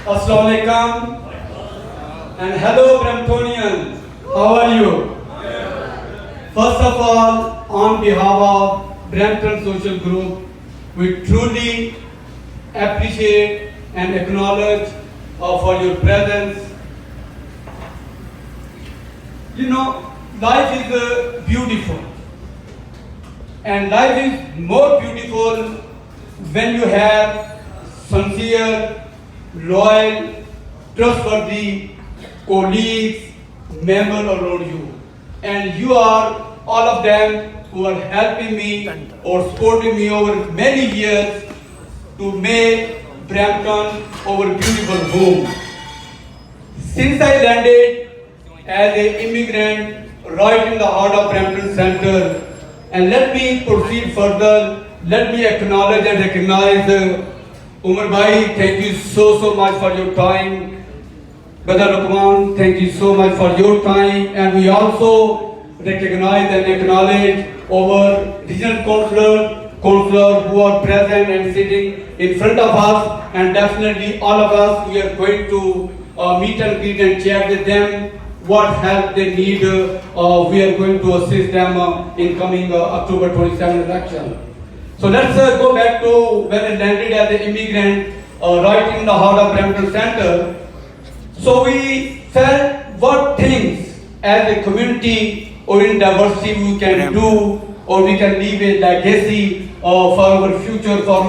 Assalamu alaikum and hello Bramptonians, how are you? First of all, on behalf of Brampton Social Group, we truly appreciate and acknowledge for your presence. You know, life is beautiful, and life is more beautiful when you have sincere, loyal, trustworthy colleagues, members around you. And you are all of them who are helping me or supporting me over many years to make Brampton our beautiful home. Since I landed as an immigrant right in the heart of Brampton Center, and let me proceed further, let me acknowledge and recognize Umar Bhai, thank you so much for your time. Brother Rwaں, thank you so much for your time. And we also recognize and acknowledge our regional counselor who are present and sitting in front of us. And definitely all of us, we are going to meet and greet and check with them what help they need. We are going to assist them in coming October 27 election. So let's go back to when I landed as an immigrant right in the heart of Brampton Center. So we felt what things as a community or in diversity we can do, or we can leave a legacy for our future, for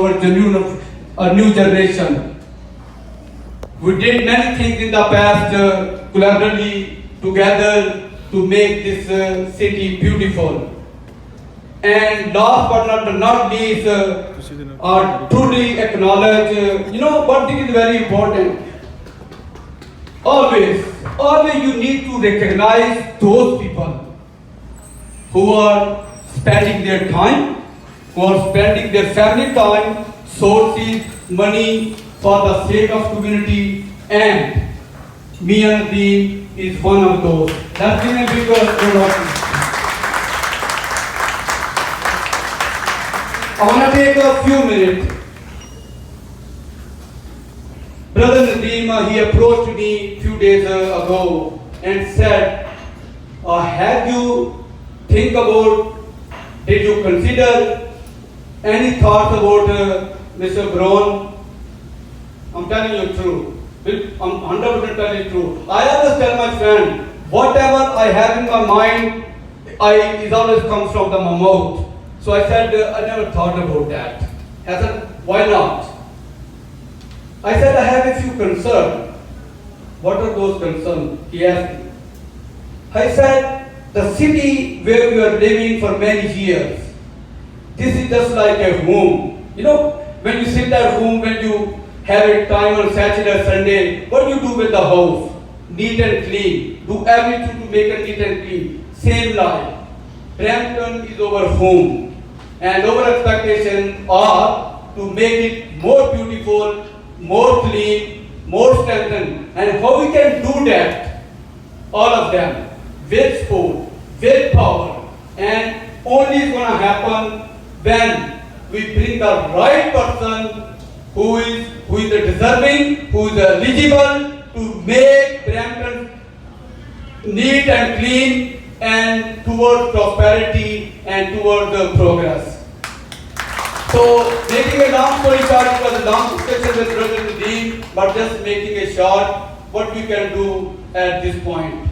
our new generation. We did many things in the past collaboratively together to make this city beautiful. And last but not least, truly acknowledge, one thing is very important. Always you need to recognize those people who are spending their time, who are spending their family time, sources, money for the sake of community, and Meaں Nadeem is one of those. That's been a big word. I want to take a few minutes. Brother Nadeem, he approached me a few days ago and said, have you did you consider any thoughts about Mr. Braun? I'm telling you the truth. I'm 100% telling you the truth. I always tell my friend, whatever I have in my mind, it always comes from my mouth. So I said, I never thought about that. I said, why not? I said, I have a few concerns. What are those concerns? He asked me. I said, the city where we are living for many years, this is just like a home. When you sit at home, when you have a time on Saturday or Sunday, what do you do with the house? Neat and clean. Do everything to make it neat and clean. Same life. Brampton is our home. And our expectations are to make it more beautiful, more clean, more strengthened. And how we can do that? All of them with sport, with power, and only is going to happen when we bring the right person who is the deserving, who is eligible to make Brampton neat and clean and towards prosperity and towards progress. So, making a long story short, it was a long discussion with Brother Nadeem, but just making a short, what we can do at this point.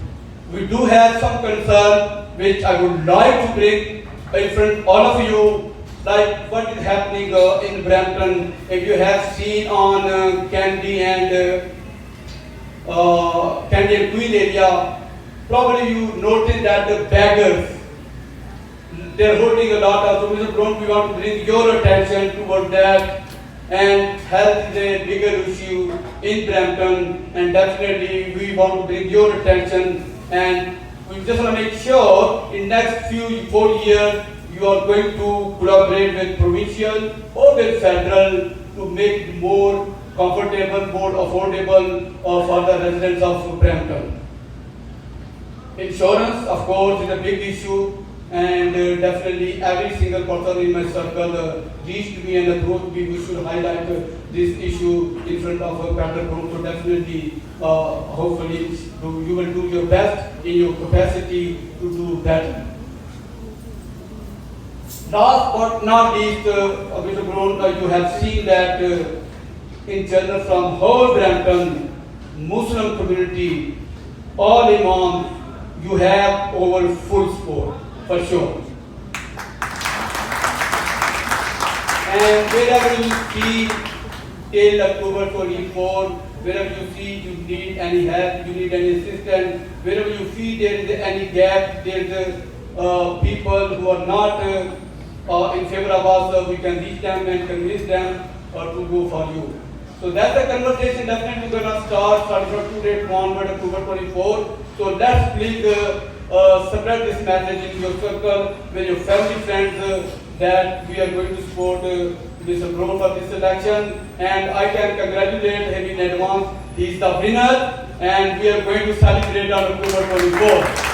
We do have some concern which I would like to bring in front of all of you, like what is happening in Brampton. If you have seen on Candy and Queen area, probably you noticed that the beggars, they're holding a lot of, so Mr. Braun, we want to bring your attention towards that. And health is a bigger issue in Brampton, and definitely we want to bring your attention. And we just want to make sure in next 4 years you are going to collaborate with provincial or with federal to make it more comfortable, more affordable for the residents of Brampton. Insurance, of course, is a big issue. and definitely every single person in my circle reached me and approached me. We should highlight this issue in front of a better group. So definitely, hopefully, you will do your best in your capacity to do better. Last but not least, Mr. Brown, you have seen that in general from whole Brampton Muslim community, all imams, you have over full support, for sure. And wherever you see till October 24, wherever you see you need any help, you need any assistance, wherever you feel there is any gap, there is people who are not in favor of us, we can reach them and convince them to go for you. So that's the conversation definitely going to start from today onward, October 24. So let's please spread this message in your circle with your family friends that we are going to support Mr. Brown for this election. And I can congratulate him in advance. He is the winner and we are going to celebrate on October 24.